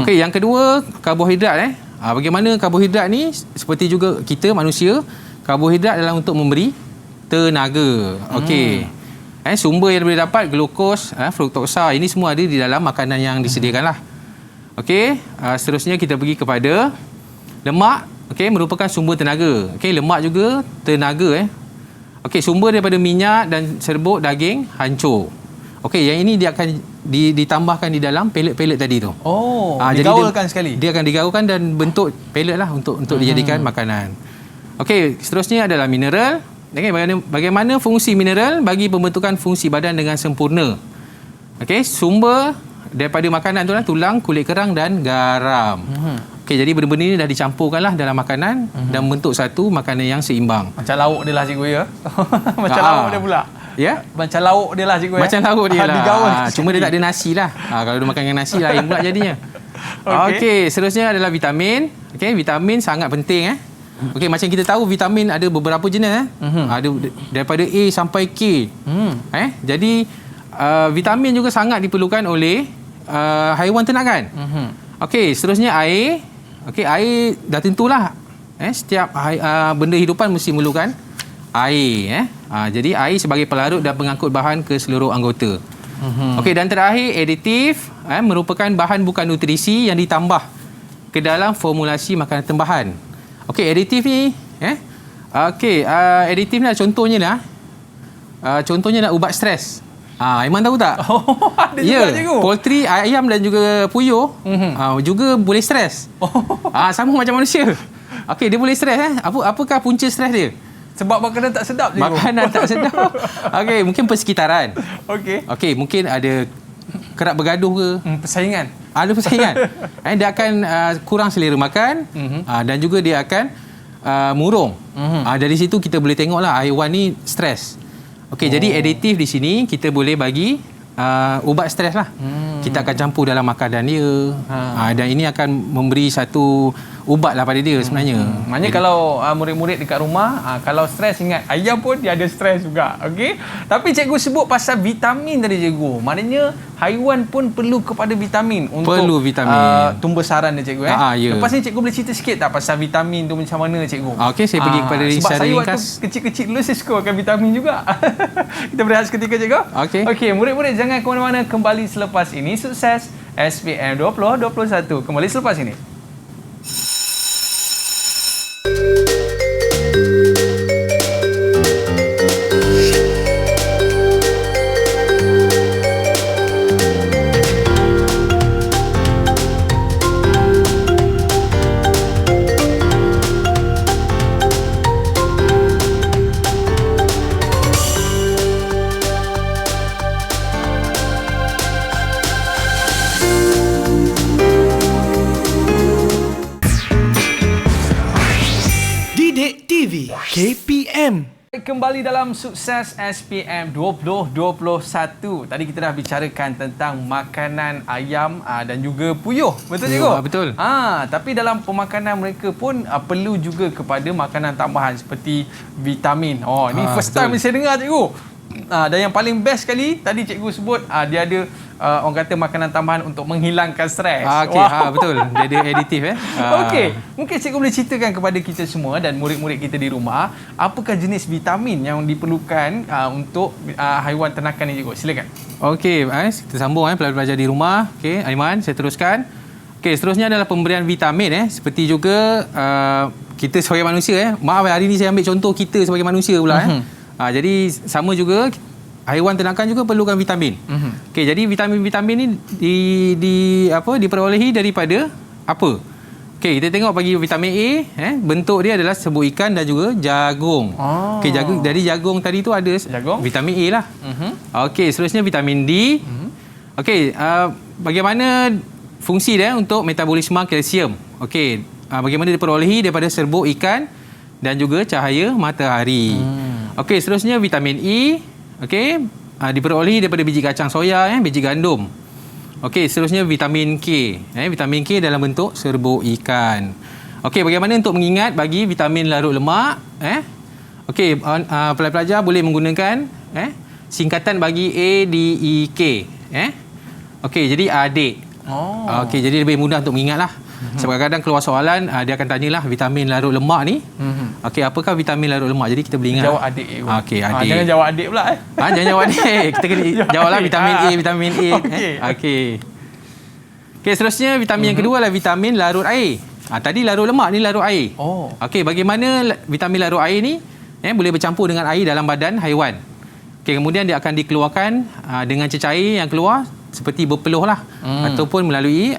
Okey, yang kedua karbohidrat. Bagaimana karbohidrat ni seperti juga kita manusia, karbohidrat adalah untuk memberi tenaga. Okey. Sumber yang boleh dapat glukos, fruktosa, ini semua ada di dalam makanan yang disediakan lah. Okey, seterusnya kita pergi kepada lemak. Okey, merupakan sumber tenaga. Okey, lemak juga tenaga. Okey, sumber daripada minyak dan serbuk daging hancur. Okey, yang ini dia akan ditambahkan di dalam pelet-pelet tadi tu. Digaulkan sekali. Dia akan digaulkan dan bentuk pelet lah untuk dijadikan makanan. Okey, seterusnya adalah mineral. Okay, bagaimana fungsi mineral bagi pembentukan fungsi badan dengan sempurna. Okey, sumber daripada makanan tu lah tulang, kulit kerang dan garam. Okey, jadi benda-benda ni dah dicampurkanlah dalam makanan dan bentuk satu makanan yang seimbang. Macam lauk dia lah, cikgu, ya. Macam lauk dia pula. Ya? Macam lauk dia lah, cikgu. Macam lauk dia lah. Cuma dia tak ada nasi lah. Kalau dia makan dengan nasi lah, yang pula jadinya. Okey, seterusnya adalah vitamin. Okey, vitamin sangat penting. Okey, macam kita tahu vitamin ada beberapa jenis Ada daripada A sampai K. Jadi vitamin juga sangat diperlukan oleh haiwan ternakan. Okey, seterusnya air. Okey, air dah tentulah. Setiap benda hidupan mesti memerlukan air. Jadi air sebagai pelarut dan pengangkut bahan ke seluruh anggota. Okey, dan terakhir aditif merupakan bahan bukan nutrisi yang ditambah ke dalam formulasi makanan tambahan. Okey, aditif ni aditif ni contohnya lah. Contohnya ubat stres. Aiman tahu tak? Ada juga cikgu. Poultry, ayam dan juga puyuh juga boleh stres. Sama macam manusia. Okey, dia boleh stres. Apakah punca stres dia? Sebab makanan tak sedap cikgu. Makanan tak sedap. Okey, mungkin persekitaran. Okey, mungkin ada kerap bergaduh ke? Persaingan. Ada persaingan. Dia akan kurang selera makan dan juga dia akan murung. Dari situ kita boleh tengoklah haiwan ni stres. Okey, jadi aditif di sini kita boleh bagi ubat stres lah. Kita akan campur dalam makanan dia. Dan ini akan memberi satu ubat lah pada dia sebenarnya. Maknanya kalau murid-murid dekat rumah, kalau stres ingat ayam pun dia ada stres juga. Okey. Tapi cikgu sebut pasal vitamin tadi cikgu. Maknanya haiwan pun perlu kepada vitamin untuk tumbuh saran dia cikgu. Ya. Lepas ni cikgu boleh cerita sikit tak pasal vitamin tu macam mana cikgu? Okey, saya pergi kepada sebab saya ringkas. waktu kecil-kecil dulu saya suka makan vitamin juga. Kita berehat seketika cikgu. Okey, murid-murid jangan ke mana-mana, kembali selepas ini. Sukses SPM 2021. Kembali selepas ini. KPM. Kembali dalam Sukses SPM 2021. Tadi kita dah bicarakan tentang makanan ayam dan juga puyuh. Betul cikgu? Betul. Tapi dalam pemakanan mereka pun perlu juga kepada makanan tambahan seperti vitamin. Ni first time saya dengar cikgu. Dan yang paling best sekali tadi cikgu sebut dia ada orang kata makanan tambahan untuk menghilangkan stres. Betul. Dia ada aditif Okey, mungkin cikgu boleh ceritakan kepada kita semua dan murid-murid kita di rumah, apakah jenis vitamin yang diperlukan untuk haiwan ternakan ni cikgu? Silakan. Okey, kita sambung pelajar-pelajar di rumah. Okey, Aiman, saya teruskan. Okey, seterusnya adalah pemberian vitamin seperti juga kita sebagai manusia Maaf hari ni saya ambil contoh kita sebagai manusia pula jadi sama juga haiwan ternakan juga perlukan vitamin. Okey, jadi vitamin-vitamin ni diperolehi daripada apa? Okey, kita tengok bagi vitamin A, bentuk dia adalah serbuk ikan dan juga jagung. Okey, dari jagung tadi tu ada vitamin A lah. Okey, seterusnya vitamin D. Okey, bagaimana fungsi dia untuk metabolisme kalsium? Okey, bagaimana diperolehi daripada serbuk ikan dan juga cahaya matahari. Okey, seterusnya vitamin E. Okey, diperolehi daripada biji kacang soya, biji gandum. Okey, seterusnya vitamin K. Vitamin K dalam bentuk serbuk ikan. Okey, bagaimana untuk mengingat bagi vitamin larut lemak? Okey, pelajar-pelajar boleh menggunakan singkatan bagi A, D, E, K. Okey, jadi adik. Okey, jadi lebih mudah untuk mengingatlah. Sebab kadang-kadang keluar soalan, dia akan tanyalah vitamin larut lemak ni. Okey, apakah vitamin larut lemak? Jadi kita boleh ingat. Jawab adik. Okey, adik. Jangan jawab adik pula. Jangan jawab adik. Kita kena jawablah vitamin A, vitamin A. Okey. Okey, seterusnya vitamin yang kedua adalah vitamin larut air. Tadi larut lemak, ni larut air. Okey, bagaimana vitamin larut air ni boleh bercampur dengan air dalam badan haiwan. Okey, kemudian dia akan dikeluarkan dengan cecair yang keluar seperti berpeluh lah ataupun melalui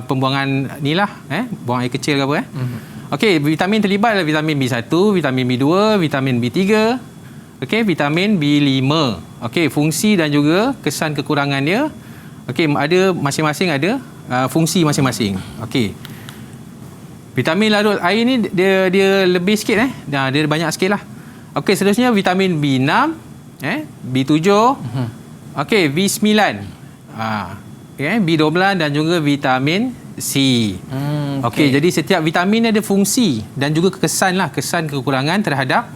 pembuangan ni lah buang air kecil ke apa Okey, vitamin terlibat adalah vitamin B1, vitamin B2, vitamin B3, okey, vitamin B5. Okey, fungsi dan juga kesan kekurangan dia ada masing-masing ada fungsi masing-masing. Okey, vitamin larut air ni dia lebih sikit dia banyak sikit lah. Okey, seterusnya vitamin B6, B7, okey, B9, B12 dan juga vitamin C. Okey, jadi setiap vitamin ada fungsi dan juga kesan kekurangan terhadap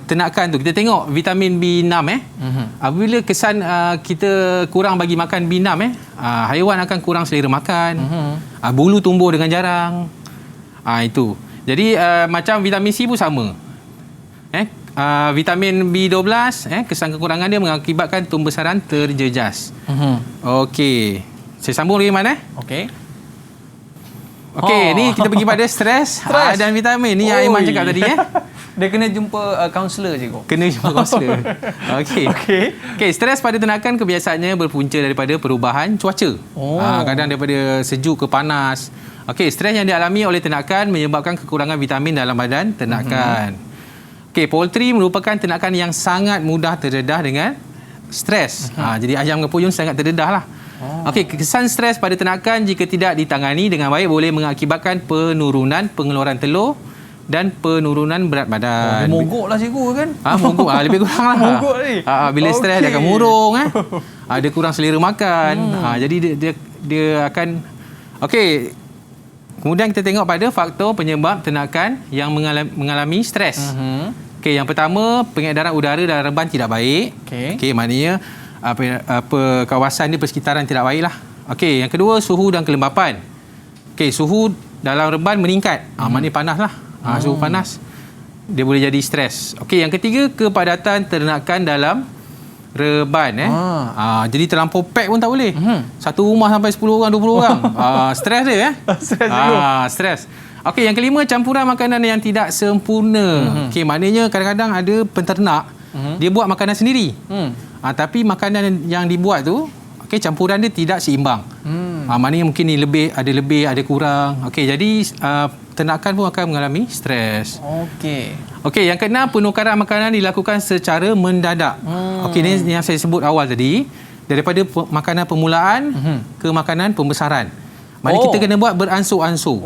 ternakan tu. Kita tengok vitamin B6 apabila kesan kita kurang bagi makan B6 haiwan akan kurang selera makan. Bulu tumbuh dengan jarang. Itu. Jadi macam vitamin C pun sama. Vitamin B12 kesan kekurangan dia mengakibatkan tumbesaran terjejas. Okey. Saya sambung lagi mana? Okey. Okey, ni kita pergi pada stres dan vitamin. Ni yang Aiman cakap tadi Dia kena jumpa kaunselor cikgu. Kena jumpa kaunselor. Okey, stres pada ternakan kebiasaannya berpunca daripada perubahan cuaca. Kadang daripada sejuk ke panas. Okey, stres yang dialami oleh ternakan menyebabkan kekurangan vitamin dalam badan ternakan. Okey, poultry merupakan ternakan yang sangat mudah terdedah dengan stres. Jadi ayam dengan puyun sangat terdedah lah. Okey, kesan stres pada ternakan jika tidak ditangani dengan baik boleh mengakibatkan penurunan pengeluaran telur dan penurunan berat badan. Mogok lah cikgu kan? Mogok. Lebih kurang lah. Mogok ni. Bila stres dia akan murung. Dia kurang selera makan. Jadi dia akan... Okey, kemudian kita tengok pada faktor penyebab ternakan yang mengalami stres. Okey, yang pertama, pengedaran udara dalam reban tidak baik. Okey, maknanya kawasan dia persekitaran tidak baiklah. Okey, yang kedua suhu dan kelembapan. Okey, suhu dalam reban meningkat. Maknanya panaslah. Suhu panas dia boleh jadi stres. Okey, yang ketiga kepadatan ternakan dalam reban jadi terlampau pack pun tak boleh. Satu rumah sampai 10 orang 20 orang. Stres dia stres. Okey, yang kelima campuran makanan yang tidak sempurna. Okey, maknanya kadang-kadang ada penternak dia buat makanan sendiri. Tapi makanan yang dibuat tu campuran dia tidak seimbang. Maknanya mungkin ni lebih ada kurang. Okey, jadi ternakan pun akan mengalami stres. Okey, yang keenam penukaran makanan dilakukan secara mendadak. Okey, ni yang saya sebut awal tadi, daripada makanan permulaan ke makanan pembesaran. Maknanya kita kena buat beransur-ansur.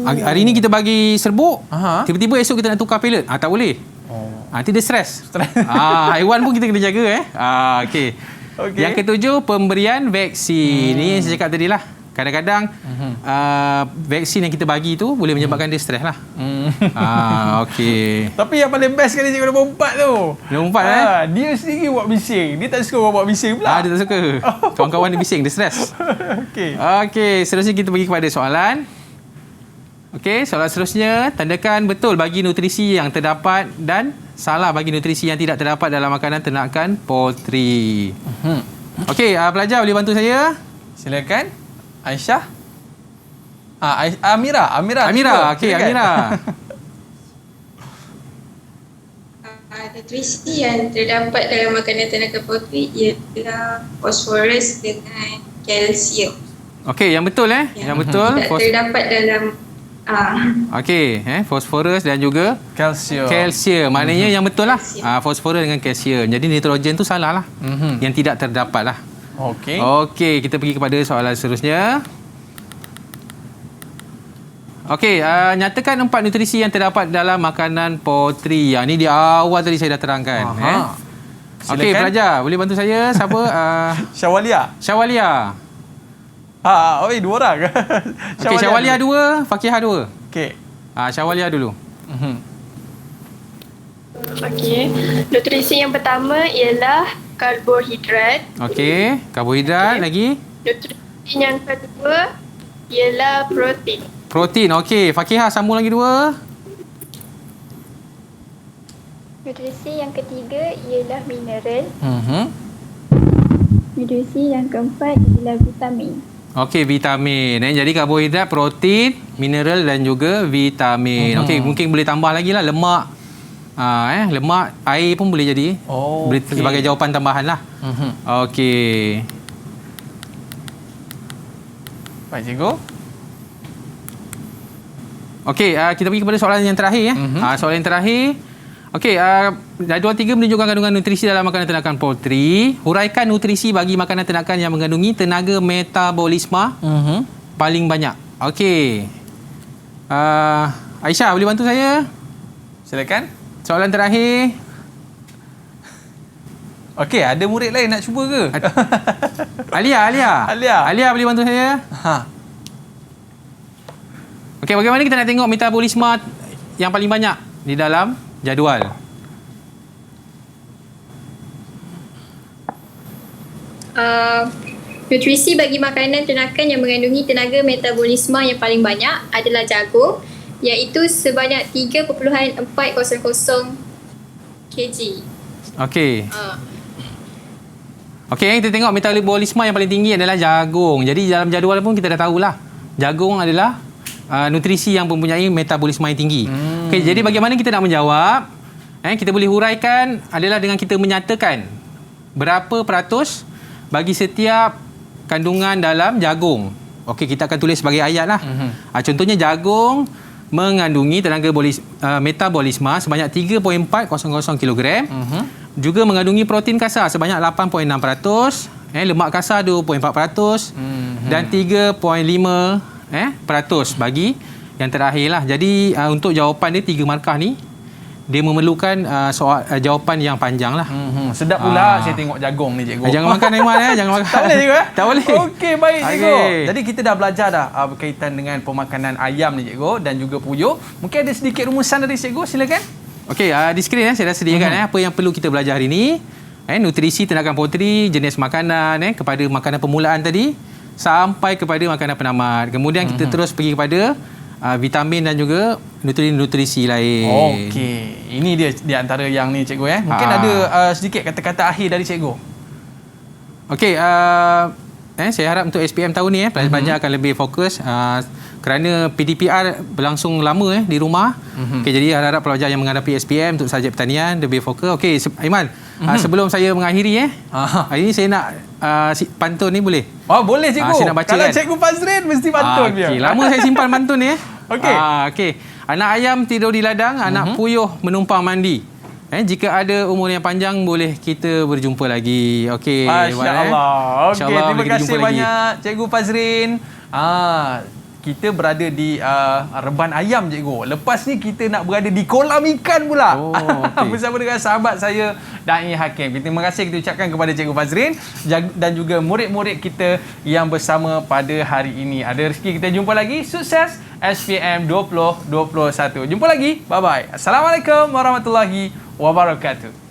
Hari ni kita bagi serbuk, tiba-tiba esok kita nak tukar pellet. Tak boleh. Nanti dia stres. Haiwan pun kita kena jaga. Okey. Yang ketujuh, pemberian vaksin. Ni yang saya cakap tadi lah. Kadang-kadang vaksin yang kita bagi tu boleh menyebabkan dia stres lah. Okey. Tapi yang paling best sekali cikgu nombor 4 tu. Nombor 4 dia sendiri buat bising. Dia tak suka buat bising pula. Dia tak suka. Kawan-kawan dia bising, dia stres. Okey, seterusnya kita pergi kepada soalan. Okey, soalan seterusnya, tandakan betul bagi nutrisi yang terdapat dan salah bagi nutrisi yang tidak terdapat dalam makanan ternakan poultry. Okey, pelajar boleh bantu saya? Silakan. Aisyah. Amira. Okey, Amira. Nutrisi yang terdapat dalam makanan ternakan poultry ialah fosforus dengan kalsium. Okey, yang betul yang betul. Tidak terdapat dalam Okey, fosforus dan juga kalsium. Maknanya yang betul lah. Fosforus dengan kalsium. Jadi nitrogen tu salah lah. Yang tidak terdapat lah. Okey, kita pergi kepada soalan seterusnya. Okey, nyatakan 4 nutrisi yang terdapat dalam makanan poultry. Ini di awal tadi saya dah terangkan. Okey, pelajar boleh bantu saya? Siapa? Syawalia. Dua orang. Okey, Syawalia 2, Fakihah 2. Okey. Syawalia dulu. Okey, nutrisi yang pertama ialah karbohidrat. Okey, karbohidrat lagi. Nutrisi yang kedua ialah protein. Protein, okey. Fakihah sambung lagi 2. Nutrisi yang ketiga ialah mineral. Nutrisi yang keempat ialah vitamin. Okey, vitamin. Jadi karbohidrat, protein, mineral dan juga vitamin. Okey, mungkin boleh tambah lagi lah lemak. Lemak, air pun boleh jadi. Boleh sebagai jawapan tambahan lah. Okey. Baik, cikgu. Okey, kita pergi kepada soalan yang terakhir. Soalan yang terakhir. Okey, jadual 3 menunjukkan kandungan nutrisi dalam makanan ternakan poultry. Huraikan nutrisi bagi makanan ternakan yang mengandungi tenaga metabolisme paling banyak. Okey. Aisyah, boleh bantu saya? Silakan. Soalan terakhir. Okey, ada murid lain nak cuba ke? Alia boleh bantu saya? Okey, bagaimana kita nak tengok metabolisme yang paling banyak di dalam jadual? Nutrisi bagi makanan ternakan yang mengandungi tenaga metabolisme yang paling banyak adalah jagung, iaitu sebanyak 3.400 kg. Okey. Okey, kita tengok metabolisme yang paling tinggi adalah jagung. Jadi dalam jadual pun kita dah tahulah. Jagung adalah nutrisi yang mempunyai metabolisme yang tinggi. Okey, jadi bagaimana kita nak menjawab? Kita boleh huraikan adalah dengan kita menyatakan berapa peratus bagi setiap kandungan dalam jagung. Okey, kita akan tulis sebagai ayat lah. Contohnya jagung mengandungi tenaga metabolisme sebanyak 3.400 kg. Juga mengandungi protein kasar sebanyak 8.6%, lemak kasar 2.4%, dan 3.5% bagi yang terakhir lah. Jadi untuk jawapan dia 3 markah ni, dia memerlukan jawapan yang panjang lah. Sedap pula saya tengok jagung ni, cikgu. Jangan makan Aiman, jangan makan. Tak boleh, cikgu? Tak boleh. Okey, baik, cikgu. Jadi kita dah belajar dah berkaitan dengan pemakanan ayam ni, cikgu, dan juga puyuh. Mungkin ada sedikit rumusan dari cikgu, silakan. Okey, di skrin saya dah sediakan apa yang perlu kita belajar hari ini. Nutrisi ternakan poultry, jenis makanan kepada makanan permulaan tadi sampai kepada makanan penamat. Kemudian kita terus pergi kepada vitamin dan juga nutrisi lain. Okey, ini dia di antara yang ni, cikgu. Mungkin ada sedikit kata-kata akhir dari cikgu. Okey, saya harap untuk SPM tahun ni pelajar akan lebih fokus kerana PDPR berlangsung lama di rumah. Okey, jadi harap pelajar yang menghadapi SPM untuk subjek pertanian lebih fokus. Okey, Aiman, sebelum saya mengakhiri hari ini saya nak pantun ni boleh? Oh, boleh, cikgu. Saya nak baca kalau kan? cikgu Fazrin mesti pantun dia. Okay. Lama saya simpan pantun ni. Okey. Anak ayam tidur di ladang, anak puyuh menumpang mandi. Jika ada umur yang panjang, boleh kita berjumpa lagi. Okey. Masya-Allah. Okey, terima kasih banyak Cikgu Fazrin. Kita berada di reban ayam, cikgu. Lepas ni kita nak berada di kolam ikan pula. Bersama dengan sahabat saya, Da'i Hakim. Terima kasih kita ucapkan kepada Cikgu Fazrin dan juga murid-murid kita yang bersama pada hari ini. Ada rezeki kita jumpa lagi. Sukses SPM 2021. Jumpa lagi. Bye-bye. Assalamualaikum warahmatullahi wabarakatuh.